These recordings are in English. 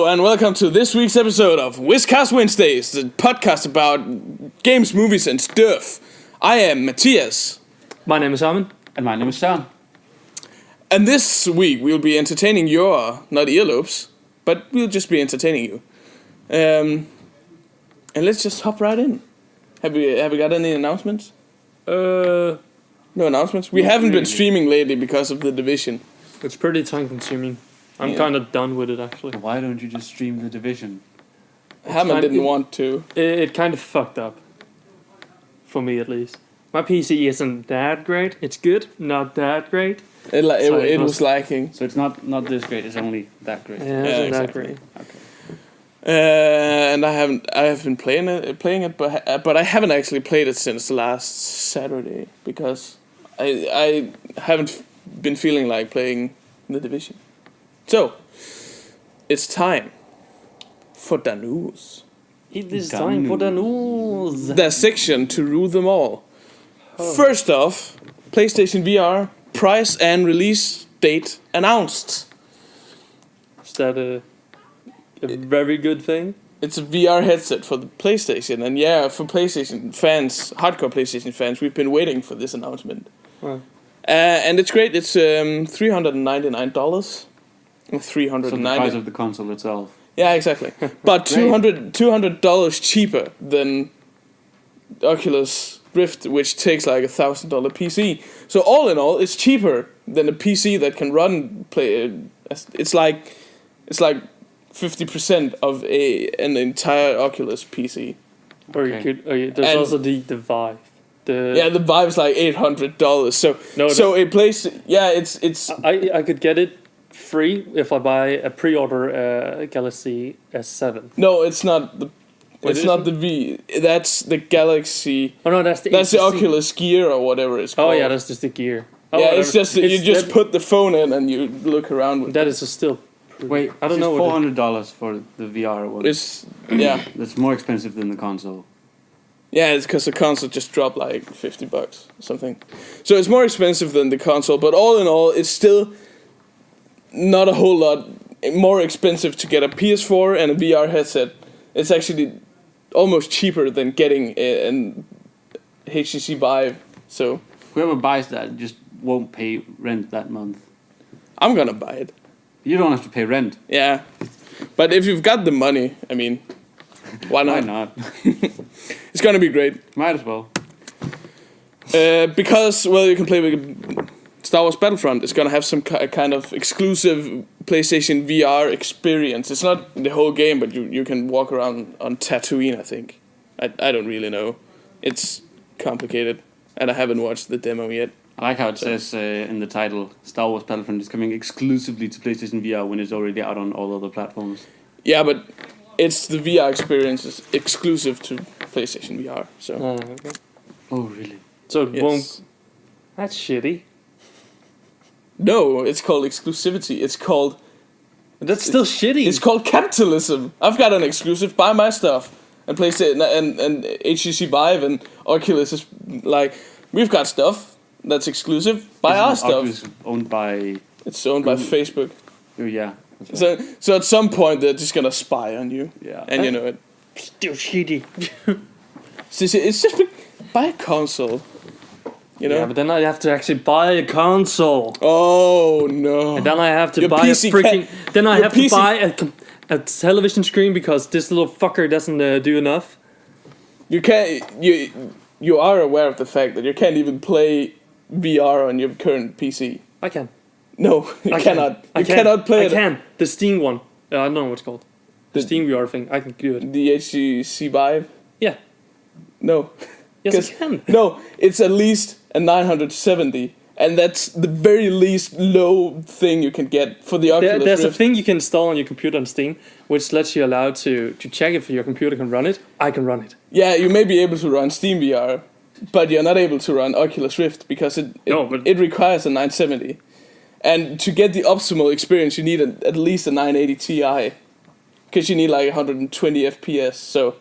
and welcome to this week's episode of Whiscast Wednesdays, the podcast about games, movies, and stuff. I am Matthias. My name is Armin. And my name is Søren. And this week we'll be entertaining your, not earlobes, but we'll just be entertaining you. And let's just hop right in. Have we got any announcements? No announcements? We haven't been streaming lately because of The Division. It's pretty time consuming. I'm kind of done with it actually. Why don't you just stream The Division? Hammond didn't want to. It kind of fucked up. For me at least. My PC isn't that great. It's good, not that great. It was lacking. So it's not this great, it's only that great. Yeah, it's not that great. Okay. And I have been playing it, but I haven't actually played it since last Saturday because I haven't been feeling like playing The Division. So it's time for the news. It is time for the news. The section to rule them all. First off, PlayStation VR price and release date announced. Is that a very good thing? It's a VR headset for the PlayStation, and yeah, for PlayStation fans, hardcore PlayStation fans, we've been waiting for this announcement. Wow. And it's great. It's $399. $390. So the price of the console itself. Yeah, exactly. But $200 cheaper than Oculus Rift, which takes like $1,000 PC. So all in all, it's cheaper than a PC that can run play. It's like 50% of an entire Oculus PC. Or you could. There's also the Vive. The Vive's like $800. So it plays. Yeah, it's. I could get it free if I buy a pre-order Galaxy S7. No, it's not the. It's not the V. That's the Galaxy. Oh no, that's the Oculus Gear or whatever it's called. Oh yeah, that's just the Gear. Oh, yeah, whatever. it's just you just put the phone in and you look around with that. it. Is still. Wait, I don't know. $400 for the VR one. It's That's more expensive than the console. Yeah, it's because the console just dropped like $50 or something. So it's more expensive than the console, but all in all, it's still not a whole lot more expensive to get a PS4 and a VR headset. It's actually almost cheaper than getting an HTC Vive. So whoever buys that just won't pay rent that month. I'm gonna buy it. You don't have to pay rent. Yeah, but if you've got the money, I mean, why not? Why not? It's gonna be great. Might as well. Because you can play with Star Wars Battlefront. It's gonna have some kind of exclusive PlayStation VR experience. It's not the whole game, but you can walk around on Tatooine. I think. I don't really know. It's complicated, and I haven't watched the demo yet. I like how it says in the title, Star Wars Battlefront is coming exclusively to PlayStation VR when it's already out on all other platforms. Yeah, but it's the VR experience is exclusive to PlayStation VR. So. Okay. Oh, really? So it won't. That's shitty. No, it's called exclusivity. It's called. That's still shitty. It's called capitalism. I've got an exclusive. Buy my stuff, and PlayStation and HTC Vive and Oculus is like we've got stuff that's exclusive. Buy our stuff. Oculus owned by. It's owned by Facebook. Oh yeah. So at some point they're just gonna spy on you. Yeah. And you know it. Still shitty. So it's just buy a console. You know? Yeah, but then I have to actually buy a console. Oh no! And then I have to Your buy PC a freaking. Then I have PC to buy a television screen because this little fucker doesn't do enough. You can't. You are aware of the fact that you can't even play VR on your current PC. I can. No, you cannot. You cannot play it. I can. The Steam one. I don't know what it's called. The Steam VR thing. I can do it. The HTC Vive. Yeah. No. Yes, I can. No, it's at least a 970, and that's the very least low thing you can get for the Oculus There's Rift. a thing you can install on your computer on Steam, which lets you allow to check if your computer can run it. I can run it. Yeah, you may be able to run Steam VR, but you're not able to run Oculus Rift because it requires a 970. And to get the optimal experience, you need at least a 980 Ti, because you need like 120 FPS. So,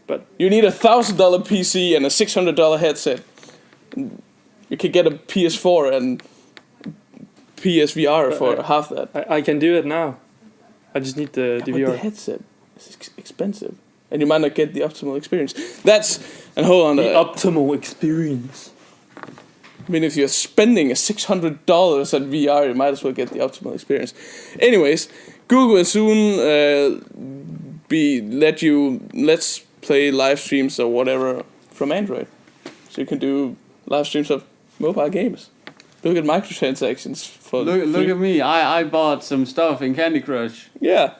but you need $1,000 PC and a $600 headset. You could get a PS4 and PSVR for half that. I can do it now. I just need the But VR. the headset is expensive, and you might not get the optimal experience. And hold on. The optimal experience. I mean, if you're spending $600 at VR, you might as well get the optimal experience. Anyways, Google will soon let's play live streams or whatever from Android, so you can do live streams of mobile games. Look at microtransactions for Look at me. I bought some stuff in Candy Crush. Yeah,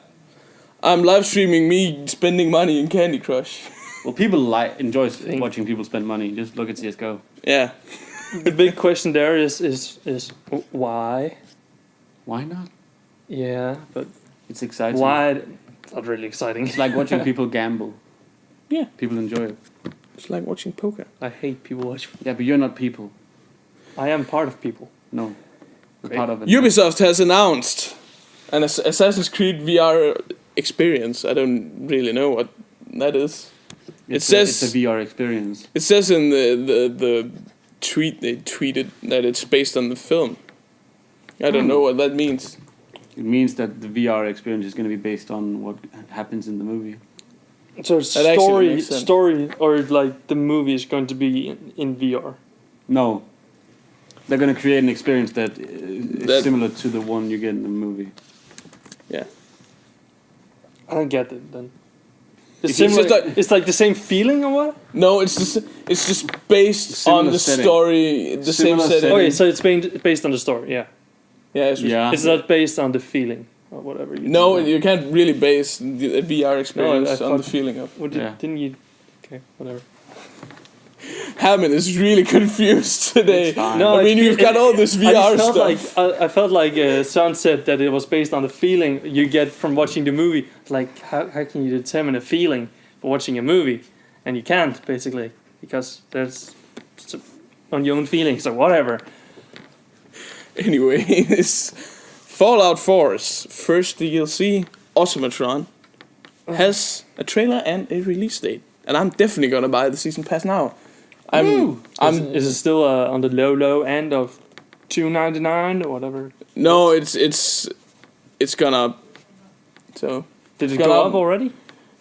I'm live streaming me spending money in Candy Crush. Well, people enjoy watching people spend money. Just look at CS:GO. Yeah. The big question there is why? Why not? Yeah, but It's exciting. why? Not really exciting. It's like watching people gamble. Yeah. People enjoy it. It's like watching poker. I hate people watch. Yeah, but you're not people. I am part of people. No. You're Great. part of it. Ubisoft has announced an Assassin's Creed VR experience. I don't really know what that is. It's says- it's a VR experience. It says in the tweet they tweeted that it's based on the film. I don't know what that means. It means that the VR experience is going to be based on what happens in the movie. So it's That actually makes sense. story, or like the movie is going to be in VR. No. They're going to create an experience that is That- similar to the one you get in the movie. Yeah. I don't get it then. It's just like- it's like the same feeling or what? No, it's just based Similar on the setting. story, the same Similar setting. setting. Okay, so it's based on the story, yeah. Yeah, Yeah. It's not based on the feeling or whatever. No, you can't really base the VR experience I on the thought- feeling of. Yeah. Didn't you? Okay, whatever. Hammond is really confused today. It's fine. No, I mean, you've got all this VR I felt stuff. like I felt like Son said that it was based on the feeling you get from watching the movie. Like, how can you determine a feeling for watching a movie? And you can't, basically, because there's on your own feelings or whatever. Anyways, Fallout 4's first DLC, Automatron, has a trailer and a release date. And I'm definitely gonna buy the season pass now. Is it still on the low end of $2.99 or whatever? No, it's gone up. So Did it Gone go up. up already?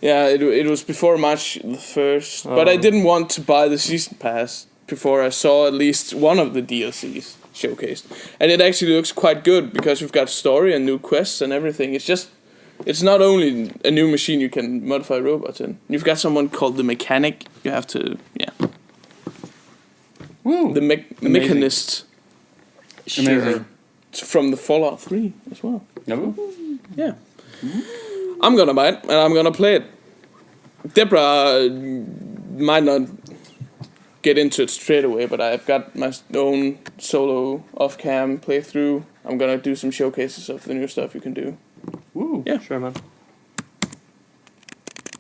yeah, it was before March the 1st, but I Oh. didn't want to buy the season pass before I saw at least one of the DLCs showcased, and it actually looks quite good because we've got story and new quests and everything. It's not only a new machine you can modify robots in. You've got someone called the mechanic. You have to Woo! the mechanist. Amazing. It's from the Fallout 3 as well. No? Yeah. I'm gonna buy it and I'm gonna play it. Deborah might not get into it straight away, but I've got my own solo off-cam playthrough. I'm gonna do some showcases of the new stuff you can do. Woo! Yeah. Sure, man.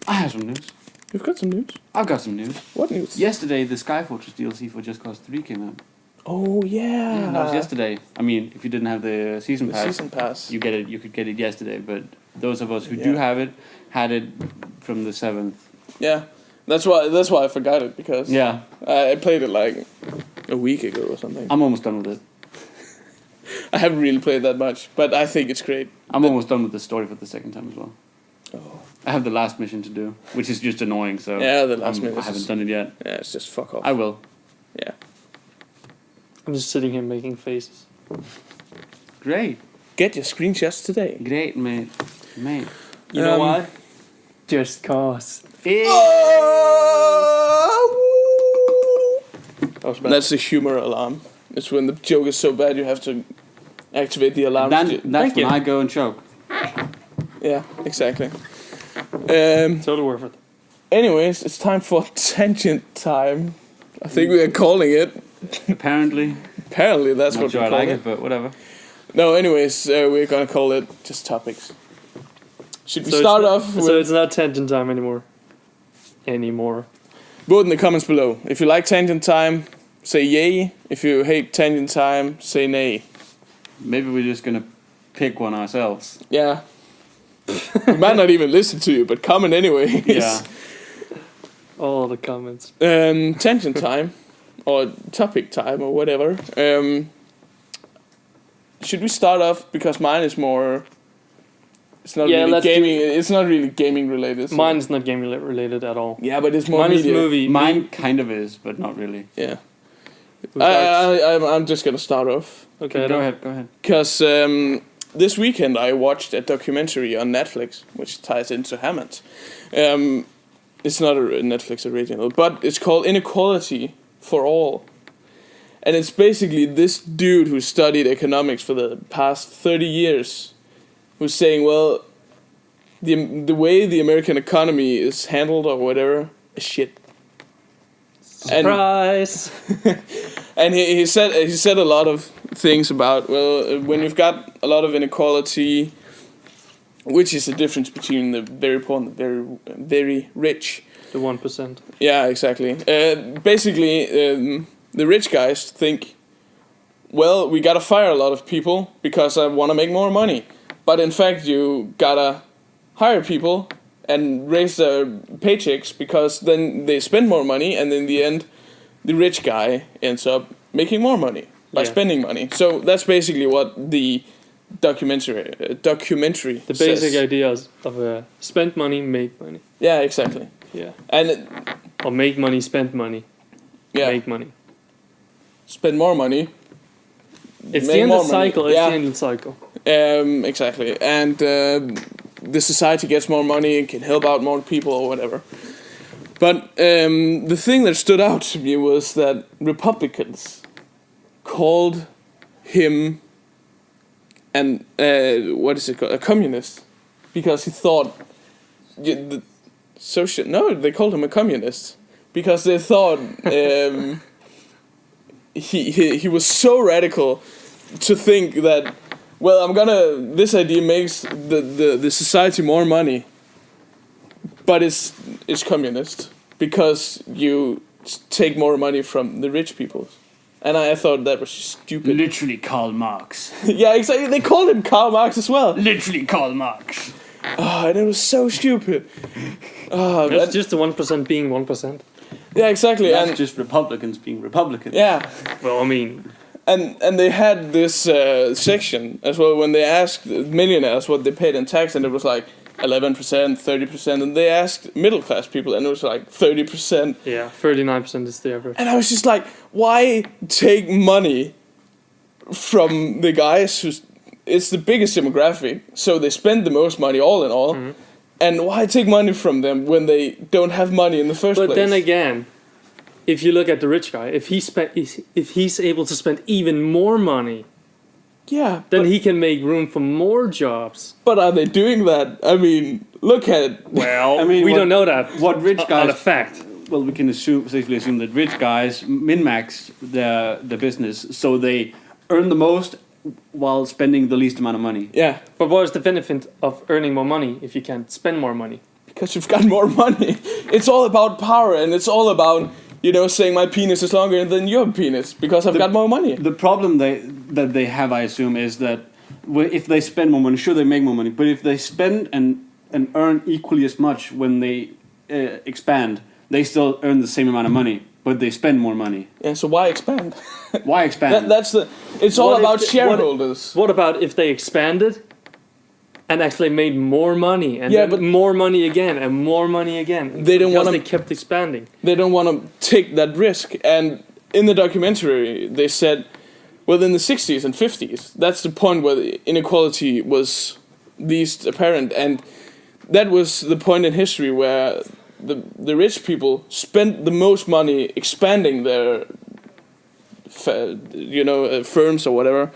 I have some news. You've got some news. I've got some news. What news? Yesterday, the Skyfortress DLC for Just Cause 3 came out. Oh yeah. Yeah, that was yesterday. I mean, if you didn't have the season The pass, season pass. you could get it yesterday. But those of us who Yeah. do have it, had it from the 7th. Yeah. That's why I forgot it, because Yeah, I played it like a week ago or something. I'm almost done with it. I haven't really played that much, but I think it's great. I'm almost done with the story for the second time as well. Oh. I have the last mission to do, which is just annoying. So Yeah, the last mission I is haven't just- done it yet. Yeah, it's just fuck off. I will. Yeah. I'm just sitting here making faces. Great, Get your screenshots today. great, mate. You know Um, why? Just cause. That was bad. That's the humor alarm. It's when the joke is so bad you have to activate the alarm. That's Thank when you. I go and choke. Yeah, exactly. Totally worth it. Anyways, it's time for tangent time. I think we are calling it. Apparently, Apparently, that's not what sure we I call like it. it, but whatever. No, anyways, we're gonna call it just topics. Should we So start it's- off with... So it's not tangent time anymore. Vote in the comments below. If you like tangent time, say yay. If you hate tangent time, say nay. Maybe we're just gonna pick one ourselves. Yeah. We might not even listen to you, but comment anyway. Yeah. All the comments. Tangent time, or topic time, or whatever. Should we start off, because mine is more It's not really gaming. It's not really gaming related. So. Mine is not gaming related at all. Yeah, but it's more Mine media. is movie. Mine kind of is, but not really. Yeah. I'm just gonna start off. Okay, Go ahead. Because this weekend I watched a documentary on Netflix, which ties into Hammond. It's not a Netflix original, but it's called Inequality for All. And it's basically this dude who studied economics for the past 30 years who's saying, well, the way the American economy is handled or whatever is shit. Surprise! And he said a lot of things about, well, when you've got a lot of inequality, which is the difference between the very poor and the very, very rich. The 1%. Yeah, exactly. Basically, the rich guys think, well, we gotta fire a lot of people because I want to make more money. But in fact, you gotta hire people and raise their paychecks because then they spend more money, and in the end, the rich guy ends up making more money by spending money. So that's basically what the documentary The basic ideas of spend money, make money. Yeah, exactly. Yeah. And or make money, spend money. Yeah. Make money. Spend more money. It's the end of the cycle. It's the end of the cycle. Exactly. And the society gets more money and can help out more people or whatever. But the thing that stood out to me was that Republicans called him a communist, because he thought they called him a communist because they thought he was so radical to think that, well, this idea makes the society more money, but it's communist because you take more money from the rich people. And I thought that was stupid. Literally Karl Marx. Yeah, exactly. They called him Karl Marx as well. Literally Karl Marx. Oh, and it was so stupid. That's just the 1% being 1%. Yeah, exactly. That's just Republicans being Republicans. Yeah. Well, I mean... And they had this section as well when they asked millionaires what they paid in tax, and it was like 11%, 30%, and they asked middle class people, and it was like 30%. Yeah, 39% is the average. And I was just like, why take money from the guys it's the biggest demographic, so they spend the most money all in all, and why take money from them when they don't have money in the first place? But then again, if you look at the rich guy, if he's able to spend even more money, then he can make room for more jobs. But are they doing that? I mean, look at it. Well, we don't know that. What rich guys? Not a fact. Well, we can safely assume that rich guys min-max their business, so they earn the most while spending the least amount of money. Yeah. But what is the benefit of earning more money if you can't spend more money? Because you've got more money. It's all about power, and it's all about, saying my penis is longer than your penis because I've got more money. The problem that they have, I assume, is that if they spend more money, sure, they make more money, but if they spend and earn equally as much when they expand, they still earn the same amount of money, but they spend more money. Yeah, so why expand? Why expand? It's all about shareholders. What about if they expanded and actually made more money, and but more money again, and more money again? They don't want to. They kept expanding. They don't want to take that risk. And in the documentary, they said, well, in the 60s and 50s, that's the point where the inequality was least apparent, and that was the point in history where the rich people spent the most money expanding their firms or whatever,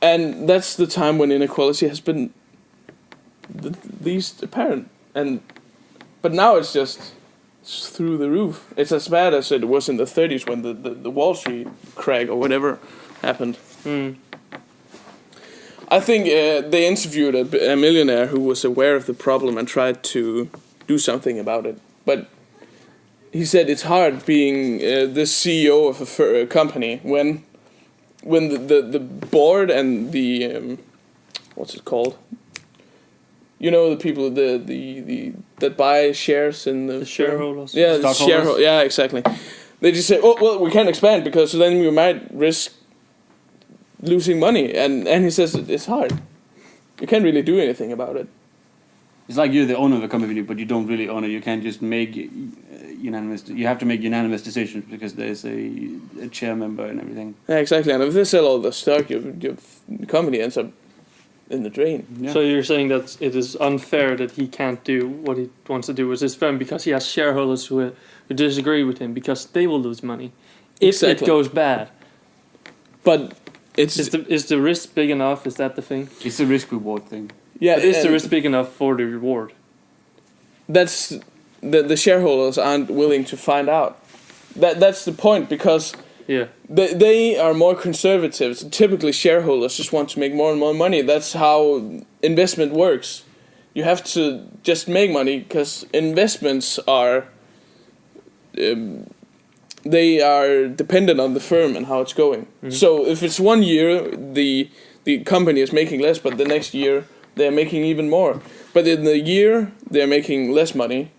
and that's the time when inequality has been the least apparent. But now it's just through the roof. It's as bad as it was in the 30s when the Wall Street crack or whatever happened. I think they interviewed a millionaire who was aware of the problem and tried to do something about it. But he said it's hard being the CEO of a company when the board and the what's it called? The people that buy shares in the shareholders. Yeah, the shareholders. Yeah, exactly. They just say, "Oh, well, we can't expand because then we might risk losing money." And he says it's hard. You can't really do anything about it. It's like you're the owner of a company, but you don't really own it. You can't just make unanimous. You have to make unanimous decisions because there's a chair member and everything. Yeah, exactly. And if they sell all the stock, your company ends up in the drain. Yeah. So you're saying that it is unfair that he can't do what he wants to do with his firm because he has shareholders who disagree with him because they will lose money if it goes bad. But is the risk big enough? Is that the thing? It's a risk reward thing. Yeah, but is the risk big enough for the reward? That's the shareholders aren't willing to find out. That's the point, because they are more conservative. Typically, shareholders just want to make more and more money. That's how investment works. You have to just make money because investments are they are dependent on the firm and how it's going. Mm-hmm. So if it's 1 year, the company is making less, but the next year they're making even more. But in the year they're making less money,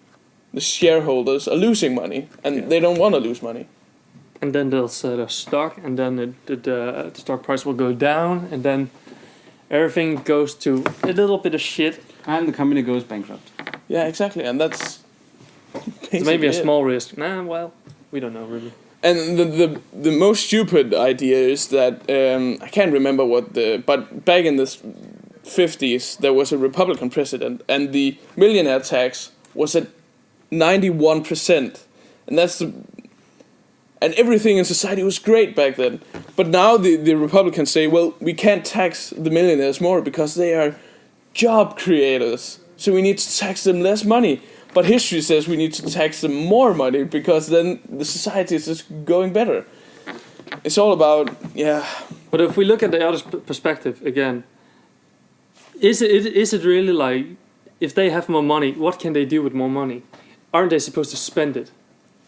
the shareholders are losing money, and they don't want to lose money. And then they'll sell their stock, and then the stock price will go down, and then everything goes to a little bit of shit. And the company goes bankrupt. Yeah, exactly, and that's it's maybe a small risk. Nah, well, we don't know really. And the most stupid idea is that I can't remember but back in the 50s there was a Republican president, and the millionaire tax was at 91%, and and everything in society was great back then. But now the Republicans say, well, we can't tax the millionaires more because they are job creators, so we need to tax them less money. But history says we need to tax them more money because then the society is just going better. It's all about, But if we look at the other perspective again, is it really like, if they have more money, what can they do with more money? Aren't they supposed to spend it?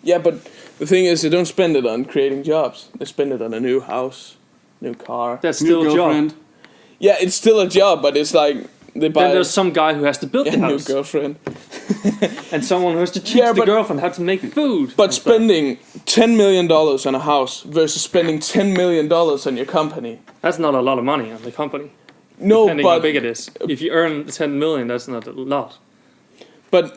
Yeah, but the thing is, they don't spend it on creating jobs. They spend it on a new house, new car. That's still a job. Yeah, it's still a job, but it's like they buy. Then there's some guy who has to build the house. New girlfriend. And someone who has to teach the girlfriend how to make food. But spending $10 million on a house versus spending $10 million on your company. That's not a lot of money on the company. No, depending how big it is. If you earn 10 million, that's not a lot. But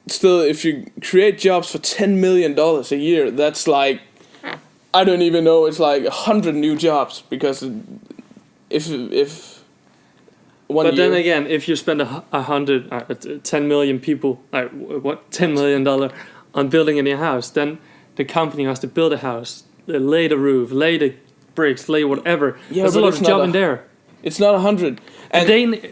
still, if you create jobs for $10 million a year, that's like, I don't even know, it's like 100 new jobs, because if one but year, then again, if you spend 10 million people, $10 million on building a new house, then the company has to build a house, lay the roof, lay the bricks, lay whatever. Yeah, there's a lot of job in there. It's not 100, and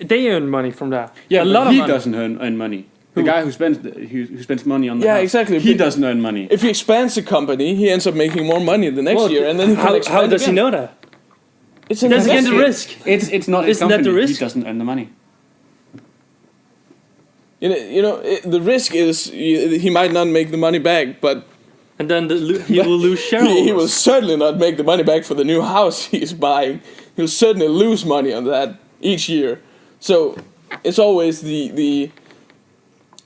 they earn money from that. Yeah, a lot of he money. doesn't earn money. The guy who spends money on the house. Exactly. He doesn't earn money. If he expands the company, he ends up making more money the next year, and then he can expand how does again. he know that? It's That's again the risk. It's not his company. That the risk? He doesn't earn the money. You know, the risk is he might not make the money back, but and then he will lose shareholders. He will certainly not make the money back for the new house he's buying. He'll certainly lose money on that each year. So it's always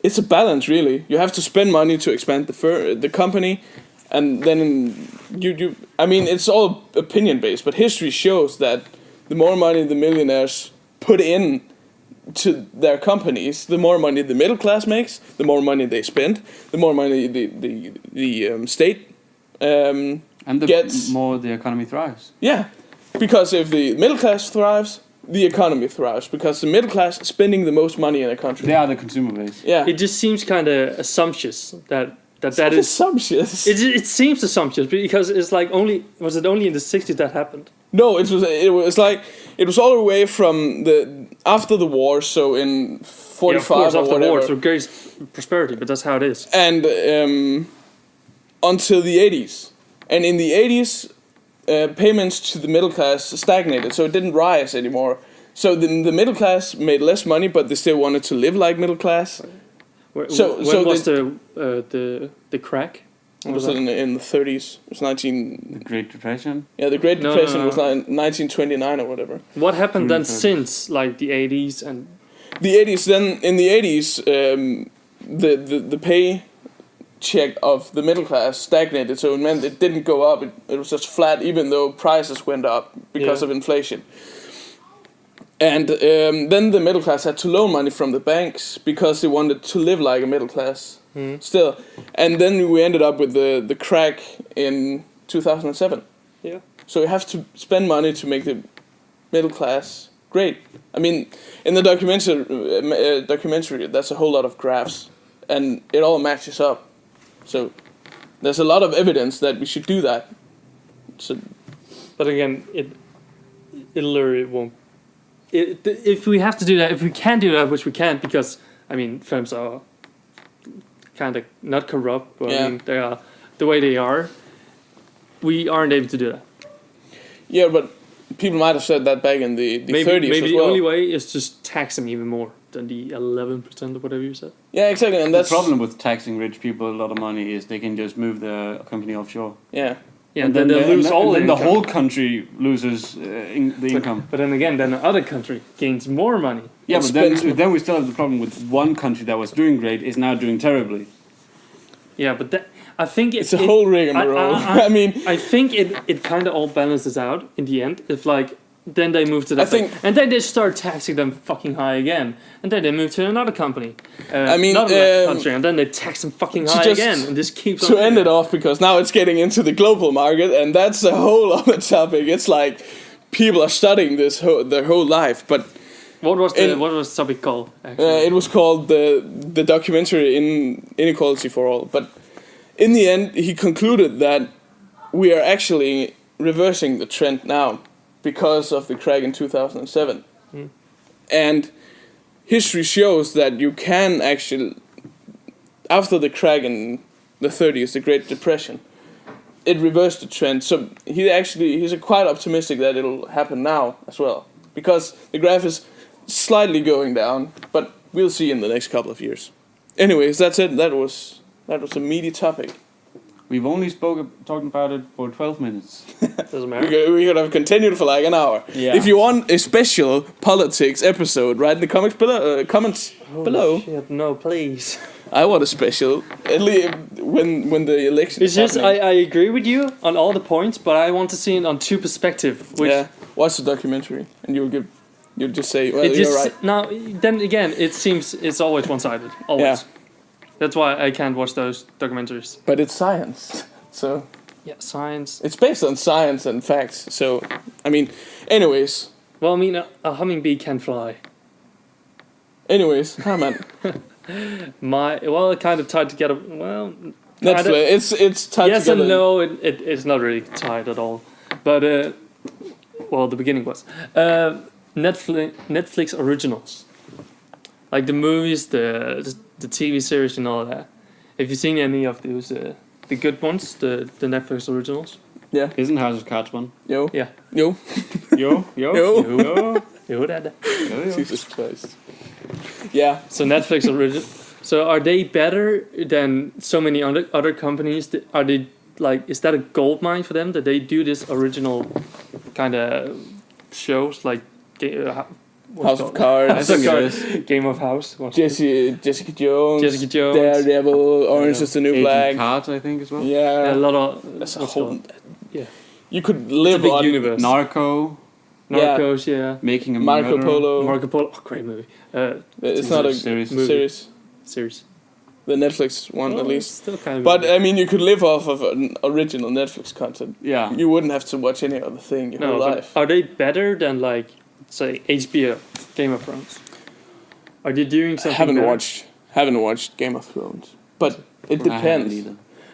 it's a balance, really. You have to spend money to expand the company, and then I mean, it's all opinion based, but history shows that the more money the millionaires put in to their companies, the more money the middle class makes, the more money they spend, the more money the state and the gets, more the economy thrives. Yeah, because if the middle class thrives, the economy thrives, because the middle class is spending the most money in a country. They are the consumer base. Yeah, it just seems kind of assumptuous that is assumptuous. It seems assumptuous because it's like was it only in the 60s that happened? No, it was all the way from after the war, so in 45 of course, or after whatever. the war, so great prosperity, but that's how it is. And until the 80s, and in the 80s, payments to the middle class stagnated, so it didn't rise anymore. So the middle class made less money, but they still wanted to live like middle class. When was the crack? It was in the 30s. It was The Great Depression? Yeah, the Great Depression was 1929 or whatever. What happened then since, like, the 80s and... The 80s, then, in the 80s, the pay check of the middle class stagnated, so it meant it didn't go up, it was just flat, even though prices went up because of inflation. And then the middle class had to loan money from the banks because they wanted to live like a middle class still. And then we ended up with the crack in 2007. Yeah. So you have to spend money to make the middle class great. I mean, in the documentary, there's a whole lot of graphs, and it all matches up. So there's a lot of evidence that we should do that. So, but again, it literally won't. If we have to do that, if we can do that, which we can't, because I mean, films are kind of not corrupt, but I mean, they are the way they are. We aren't able to do that. Yeah, but people might have said that back in the 30s maybe as well. The only way is just tax them even more than the 11% or whatever you said. Yeah, exactly. And that's the problem with taxing rich people a lot of money is they can just move the company offshore. Yeah. Yeah, and then they lose all income. income. The whole country loses the income. But then again, then the other country gains more money. Yeah, but then we still have the problem with one country that was doing great is now doing terribly. Yeah, but I think it's a whole rigmarole. I mean, I think it kind of all balances out in the end. If like then they move to that thing, and then they start taxing them fucking high again, and then they move to another company, another country, and then they tax them fucking high again, and this keeps to end it off, because now it's getting into the global market, and that's a whole other topic. It's like people are studying this their whole life, but what was the topic called? It was called the documentary Inequality for All. But in the end, he concluded that we are actually reversing the trend now, because of the crack in 2007. And history shows that you can actually, after the crack in the 30s, the Great Depression, it reversed the trend. So he's quite optimistic that it'll happen now as well, because the graph is slightly going down, but we'll see in the next couple of years. Anyways, that's it. That was a meaty topic. We've only talked about it for 12 minutes. Doesn't matter. We're gonna have continued for like an hour. Yeah. If you want a special politics episode, write in the comments below. Shit, no, please. I want a special, at least when the election it's is just, happening. I agree with you on all the points, but I want to see it on two perspectives. Watch the documentary, and you'll just say, well, you're right. Now, then again, it seems it's always one-sided. Always. Yeah. That's why I can't watch those documentaries. But it's science, so... Yeah, science. It's based on science and facts, so... I mean, anyways... Well, I mean, a hummingbee can fly. Anyways, man. It kind of tied together... Well... Netflix, it's tied yes together. Yes and no, it's not really tied at all. But, well, the beginning was. Netflix originals. Like the movies, the TV series and all of that. Have you seen any of those, the good ones, the Netflix originals? Yeah. Isn't House of Cards one? Yo. Yeah. Yo. Yo. Dad. Jesus Christ. Yeah. So Netflix original. So are they better than so many other companies? Are they like? Is that a gold mine for them that they do this original kind of shows like? House of Cards, Game of House, Jessica Jones, Daredevil, Orange is the New Black, Cards, I think as well. Yeah, a lot of. That's a whole. Yeah, you could live on universe. Narcos, yeah. Making a Marco Murderer. Polo, oh, great movie. It's not a series. Series. The Netflix one, at least. Still kind of. But I mean, you could live off of an original Netflix content. Yeah. You wouldn't have to watch any other thing your whole life. Are they better than like? Say HBO, Game of Thrones. Are they doing something? Haven't watched Game of Thrones, but it depends.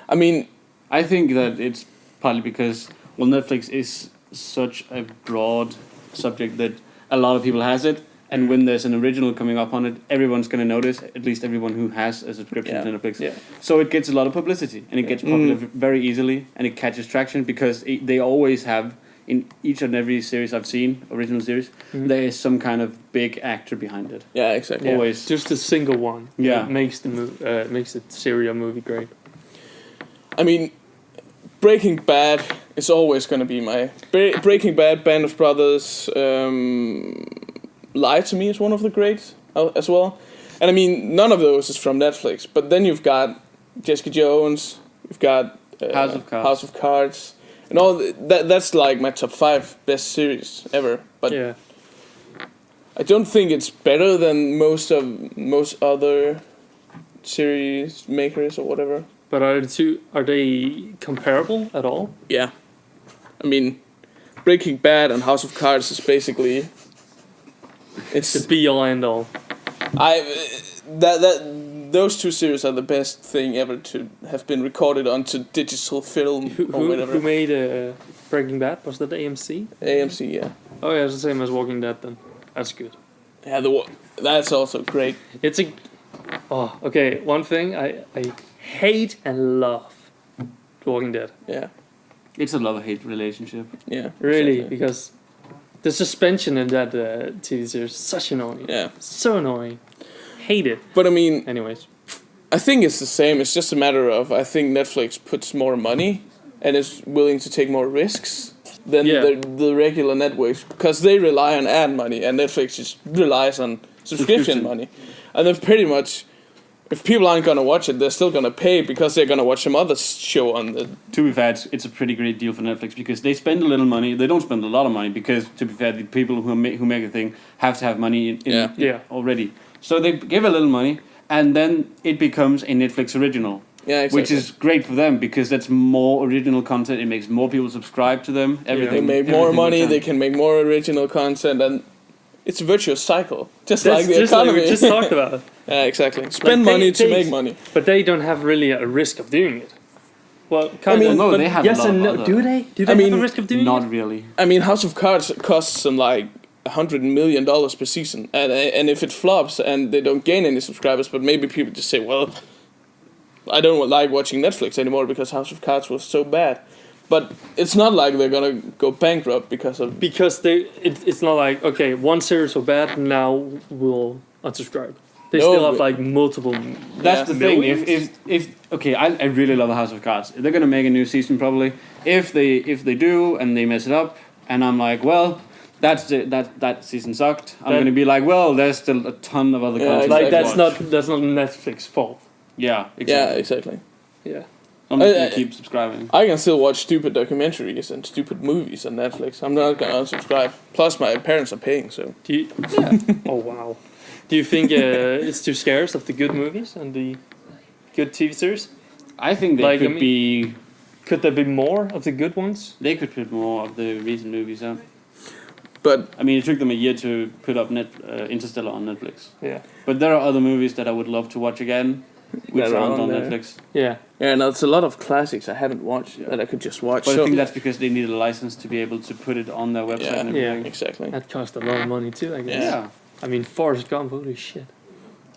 I mean, I think that it's partly because Netflix is such a broad subject that a lot of people has it, and when there's an original coming up on it, everyone's gonna notice. At least everyone who has a subscription to Netflix. Yeah. So it gets a lot of publicity, and it gets popular very easily, and it catches traction because they always have. In each and every series I've seen, original series, there is some kind of big actor behind it. Yeah, exactly. Yeah. Always just a single one. Yeah, makes the series or movie great. I mean, Breaking Bad is always going to be my Breaking Bad, Band of Brothers. Lie to Me is one of the greats as well. And I mean, none of those is from Netflix. But then you've got Jessica Jones. You've got House of Cards. And all that's like my top 5 best series ever. But I don't think it's better than most other series makers or whatever. But are they comparable at all? Yeah, I mean, Breaking Bad and House of Cards is basically it's The be all end all. Those two series are the best thing ever to have been recorded onto digital film or whatever. Who made Breaking Bad? Was that AMC? AMC, yeah. Oh yeah, it's the same as Walking Dead then. That's good. Yeah, that's also great. It's a... Oh, okay, one thing I hate and love Walking Dead. Yeah. It's a love-hate relationship. Yeah. Really, exactly. because the suspension in that TV series is such annoying. Yeah. So annoying. Hate it. But I mean, Anyways. I think it's the same. It's just a matter of, I think Netflix puts more money and is willing to take more risks than the regular networks, because they rely on ad money and Netflix just relies on subscription money. And they've pretty much, if people aren't going to watch it, they're still going to pay because they're going to watch some other show on the... To be fair, it's a pretty great deal for Netflix because they spend a little money. They don't spend a lot of money because, to be fair, the people who make a thing have to have money in already. So they give a little money, and then it becomes a Netflix original. Yeah, exactly. Which is great for them because that's more original content. It makes more people subscribe to them. Everything. They make more money. They can make more original content, and it's a virtuous cycle, just like the economy. Like we just talked about. Yeah, exactly. Spend money to make money. But they don't have really a risk of doing it. Well, no, they have. Yes and no. Do they? Do they have a risk of doing it? Not really. I mean, House of Cards costs them like $100 million per season, and if it flops and they don't gain any subscribers, but maybe people just say, well, I don't like watching Netflix anymore because House of Cards was so bad. But it's not like they're gonna go bankrupt because it's not like, okay, one series was bad, now we'll unsubscribe. They still have like multiple. That's the thing. If okay, I really love House of Cards. They're gonna make a new season probably. If they do and they mess it up, and I'm like, well, that season sucked. I'm gonna be like, well, there's still a ton of other content. Like that's not Netflix's fault. Yeah. Exactly. Yeah, exactly. Yeah. I'm just gonna keep subscribing. I can still watch stupid documentaries and stupid movies on Netflix. I'm not gonna unsubscribe. Plus, my parents are paying, so. Oh wow. Do you think it's too scarce of the good movies and the good TV series? I think they could be. Could there be more of the good ones? They could put more of the recent movies up. But I mean, it took them a year to put up Interstellar on Netflix. Yeah. But there are other movies that I would love to watch again, which aren't on Netflix. Yeah. Yeah, and there's a lot of classics I haven't watched that I could just watch. But I think that's because they need a license to be able to put it on their website and everything. Yeah, exactly. That cost a lot of money too, I guess. Yeah. I mean, Forrest Gump, holy shit.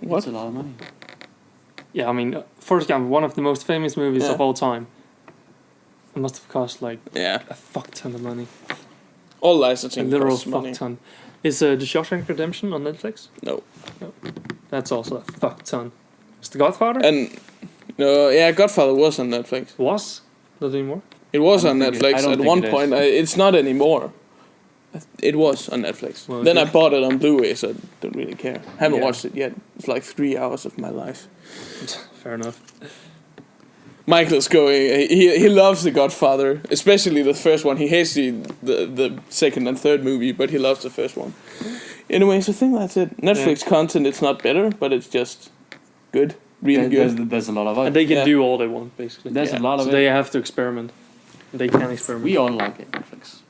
What? That's a lot of money. Yeah, I mean, Forrest Gump, one of the most famous movies of all time. It must have cost like a fuck ton of money. All licensing a literal costs fuck money. ton. Is The Shawshank Redemption on Netflix? No. That's also a fuck ton. Is The Godfather? And Godfather was on Netflix. Was? Not anymore? It was on Netflix at one point. It's not anymore. It was on Netflix. Well, then I bought it on Blu-ray, so I don't really care. Haven't watched it yet. It's like 3 hours of my life. Fair enough. Michael's going. He loves The Godfather, especially the first one. He hates the second and third movie, but he loves the first one. Anyways, I think that's it. Netflix content, it's not better, but it's just good, really good. There's a lot of it. And they can do all they want, basically. There's a lot of so it. they have to experiment. They can experiment. We all like it, Netflix.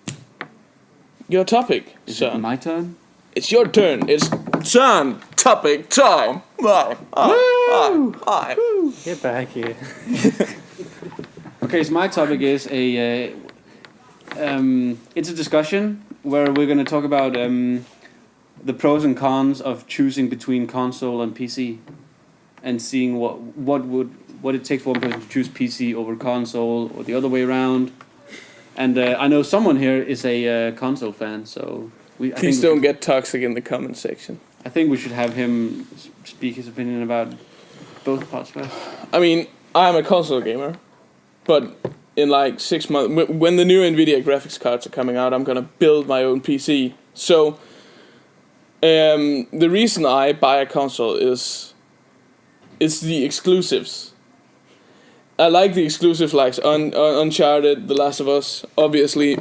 Your topic, Is son. it my turn? It's your turn. It's turn topic time. Get back here. Okay, so my topic is it's a discussion where we're going to talk about the pros and cons of choosing between console and PC, and seeing what it takes for one person to choose PC over console or the other way around. And I know someone here is a console fan, so please don't get toxic in the comment section. I think we should have him speak his opinion about both parts first. I mean, I'm a console gamer, but in like 6 months, when the new NVIDIA graphics cards are coming out, I'm gonna build my own PC. So the reason I buy a console is the exclusives. I like the exclusives like Uncharted, The Last of Us, obviously,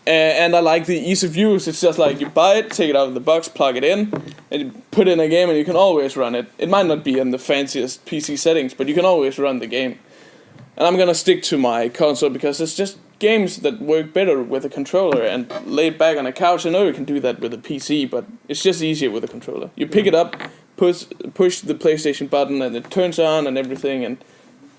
And I like the ease of use. It's just like you buy it, take it out of the box, plug it in, and you put it in a game, and you can always run it. It might not be in the fanciest PC settings, but you can always run the game. And I'm gonna stick to my console because it's just games that work better with a controller and laid back on a couch. I know you can do that with a PC, but it's just easier with a controller. You pick it up, push the PlayStation button, and it turns on and everything, and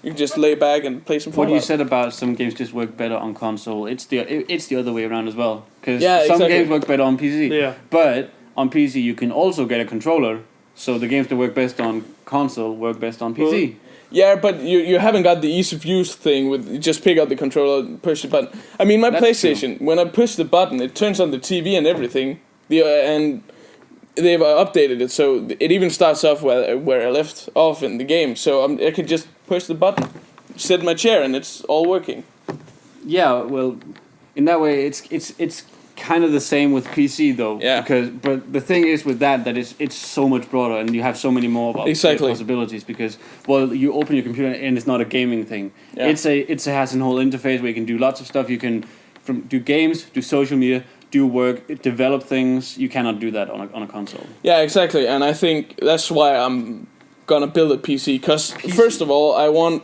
you can just lay back and play some Fallout. What you said about some games just work better on console, it's the other way around as well. Because some exactly. games work better on PC. Yeah. But on PC you can also get a controller, so the games that work best on console work best on PC. Well, yeah, but you haven't got the ease of use thing with you just pick up the controller and push the button. I mean, my That's PlayStation, when I push the button, it turns on the TV and everything. And they've updated it, so it even starts off where I left off in the game. So I can just push the button, sit in my chair, and it's all working. Yeah, well, in that way, it's kind of the same with PC though. Yeah. But the thing is with that it's so much broader, and you have so many more possibilities. Because you open your computer and it's not a gaming thing. Yeah. It has a whole interface where you can do lots of stuff. You can do games, do social media, do work, develop things. You cannot do that on a console. Yeah, exactly, and I think that's why I'm gonna build a PC. Because first of all, I want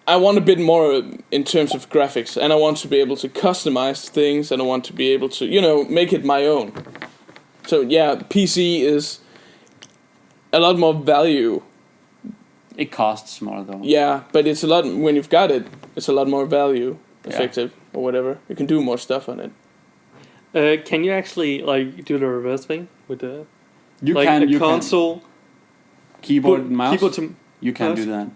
a bit more in terms of graphics, and I want to be able to customize things, and I want to be able to make it my own. So yeah, PC is a lot more value. It costs more though. Yeah, but it's a lot when you've got it. It's a lot more value effective or whatever. You can do more stuff on it. Can you actually do the reverse thing with the console keyboard and mouse? Keyboard to you can mouse? do that.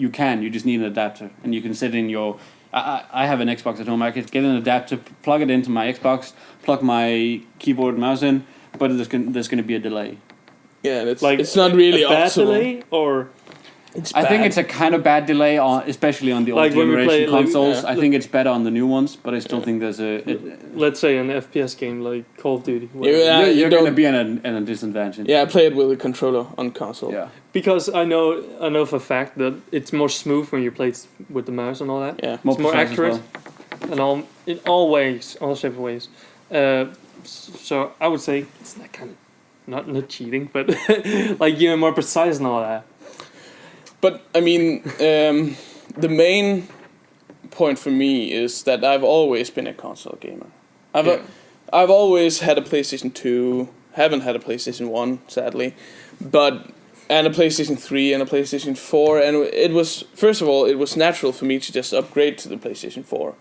You can. You just need an adapter, and you can sit in your. I have an Xbox at home. I could get an adapter, plug it into my Xbox, plug my keyboard and mouse in, but there's going to be a delay. Yeah, it's not really a bad optimal. delay, or I think it's a kind of bad delay, especially on the old generation consoles. I think it's better on the new ones, but I still think there's let's say an FPS game like Call of Duty. You're going to be in a disadvantage. Yeah, I play it with a controller on console. Yeah, because I know for a fact that it's more smooth when you play it with the mouse and all that. Yeah, it's more accurate, and in all ways, all shape of ways. So I would say it's that kind of not cheating, but you're more precise and all that. But I mean, the main point for me is that I've always been a console gamer. I've always had a PlayStation 2. Haven't had a PlayStation 1, sadly, and a PlayStation 3 and a PlayStation 4. And it was, first of all, it was natural for me to just upgrade to the PlayStation 4.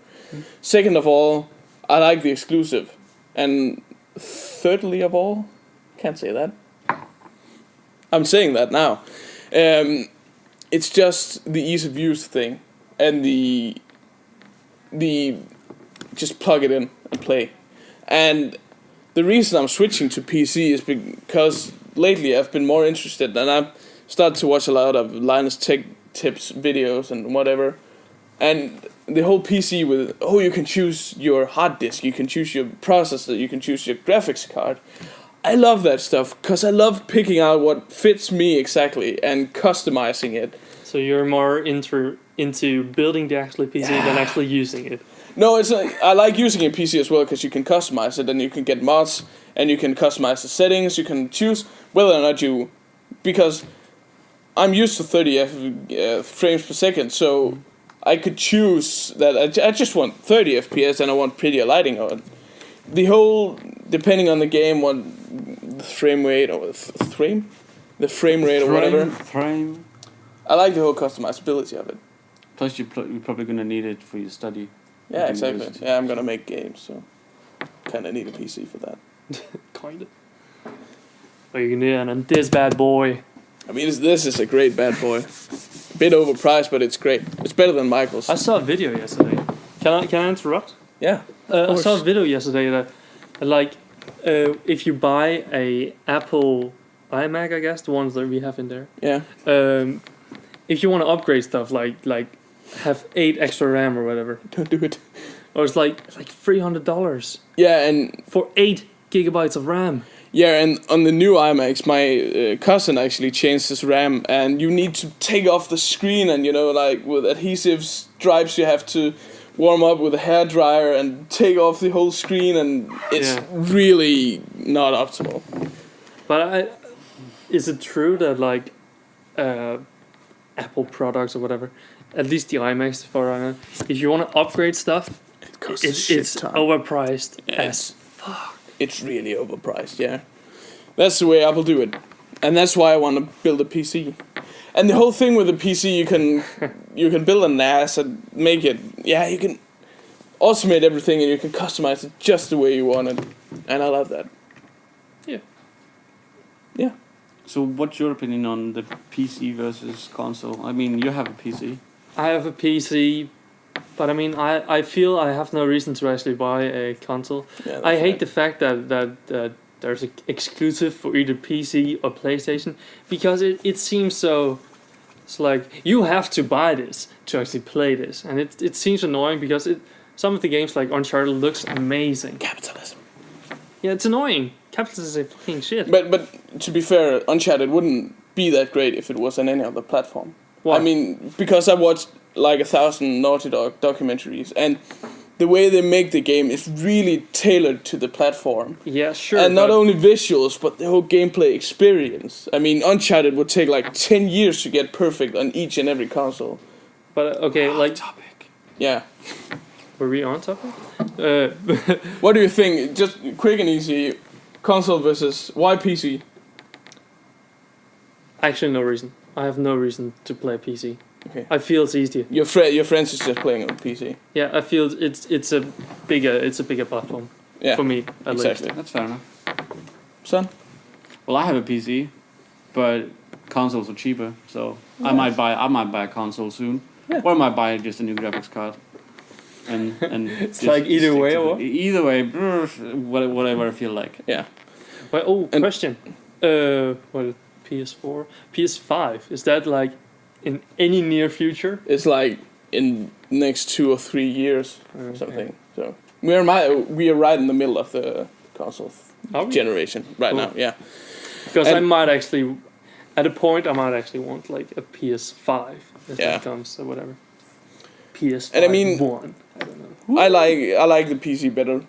Second of all, I like the exclusive, and thirdly of all, can't say that. I'm saying that now. It's just the ease of use thing, and the just plug it in and play. And the reason I'm switching to PC is because lately I've been more interested, and I've started to watch a lot of Linus Tech Tips videos and whatever. And the whole PC with, you can choose your hard disk, you can choose your processor, you can choose your graphics card. I love that stuff because I love picking out what fits me exactly and customizing it. So you're more into building the actual PC than actually using it. No, I like using a PC as well because you can customize it and you can get mods and you can customize the settings. You can choose whether or not because I'm used to 30 frames per second, so I could choose that I just want 30 FPS and I want prettier lighting on it. The whole, depending on the game, what the frame rate or the frame rate or whatever. I like the whole customizability of it. Plus, you're probably going to need it for your study. Yeah, exactly. Yeah, I'm going to make games, so kind of need a PC for that. Kind of. But you can do it on this bad boy. I mean, this is a great bad boy. A bit overpriced, but it's great. It's better than Michael's. I saw a video yesterday. Can I interrupt? Yeah. I saw a video yesterday that, if you buy a Apple iMac, I guess the ones that we have in there. Yeah. If you want to upgrade stuff, like have 8 extra RAM or whatever. Don't do it. Or it's like $300. Yeah, and for 8 gigabytes of RAM. Yeah, and on the new iMacs, my cousin actually changed his RAM, and you need to take off the screen, and with adhesive stripes you have to warm up with a hairdryer and take off the whole screen, and it's really not optimal. But is it true that like Apple products or whatever, at least the iMacs for if you want to upgrade stuff, it's overpriced as fuck. It's really overpriced, yeah. That's the way Apple do it. And that's why I want to build a PC. And the whole thing with the PC, you can build a NAS and make it, you can automate everything and you can customize it just the way you want it. And I love that. Yeah. So what's your opinion on the PC versus console? I mean, you have a PC. I have a PC, but I mean, I feel I have no reason to actually buy a console. Yeah, I hate the fact that there's an exclusive for either PC or PlayStation, because it seems so. It's like you have to buy this to actually play this, and it seems annoying because some of the games like Uncharted looks amazing. Capitalism. Yeah, it's annoying. Capitalism is a fucking shit. But to be fair, Uncharted wouldn't be that great if it was on any other platform. Why? I mean, because I watched like 1,000 Naughty Dog documentaries, and the way they make the game is really tailored to the platform. Yeah, sure. And not only visuals, but the whole gameplay experience. I mean, Uncharted would take like 10 years to get perfect on each and every console. But okay, like topic. Yeah. Were we on topic? What do you think? Just quick and easy, console versus why PC? Actually, no reason. I have no reason to play PC. Okay. I feel it's easier. Your friends is just playing on PC. Yeah, I feel it's a bigger platform. Yeah. For me, at exactly. least. That's fair enough. Son? Well, I have a PC, but consoles are cheaper, so I might buy a console soon, or I might buy just a new graphics card. And it's like either way or what? Either way, whatever I feel like. Yeah. Well, question. What PS4, PS5? Is that like in any near future? It's like in next 2 or 3 years or something. So we are right in the middle of the console generation right now. Yeah. Because I might actually, at a point, I might actually want like a PS5 if that comes or whatever. PS5 and I mean, 1. I don't know. I like the PC better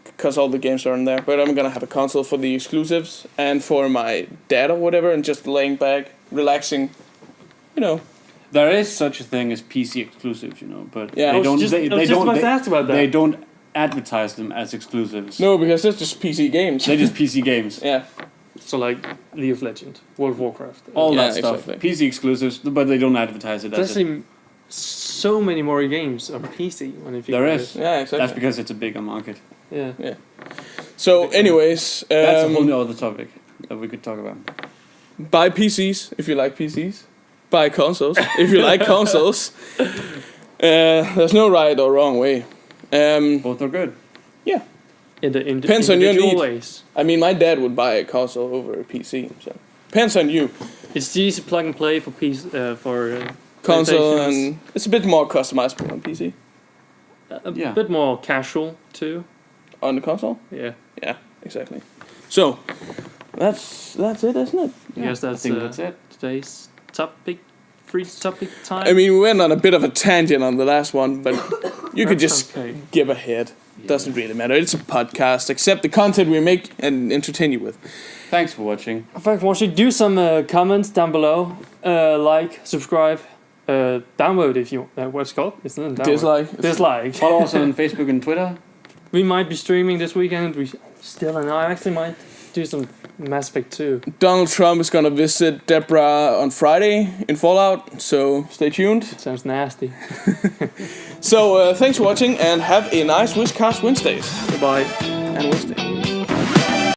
because all the games are in there. But I'm gonna have a console for the exclusives and for my dad or whatever, and just laying back, relaxing. You know. There is such a thing as PC exclusives, you know, but yeah. they don't. They that. don't advertise them as exclusives. No, because they're just PC games. They're just PC games. Yeah. So like League of Legends, World of Warcraft, all that stuff. Exactly. PC exclusives, but they don't advertise it as. There's actually so many more games on PC when if you. There is. Yeah, exactly. That's because it's a bigger market. Yeah. Yeah. So, anyways, that's a whole other topic that we could talk about. Buy PCs if you like PCs. Buy consoles if you like consoles. There's no right or wrong way. Both are good. Yeah. Depends on your need. Ways. I mean, my dad would buy a console over a PC. So depends on you. It's easy plug and play for console, and it's a bit more customizable on PC. A bit more casual too. On the console? Yeah. Yeah, exactly. So that's it, isn't it? Yeah. Yes, that's it. Today's free topic time. I mean, we went on a bit of a tangent on the last one, but you could just give a head. Doesn't really matter. It's a podcast. Accept the content we make and entertain you with. Thanks for watching. In fact, why don't you do some comments down below? Like, subscribe, download if you. What's it called? It's not download. Dislike. Follow us on Facebook and Twitter. We might be streaming this weekend. We still and I actually might do some Mass Effect 2. Donald Trump is gonna visit Deborah on Friday in Fallout, so stay tuned. Sounds nasty. So thanks for watching and have a nice Whiscast Wednesdays. Goodbye. And Wednesday.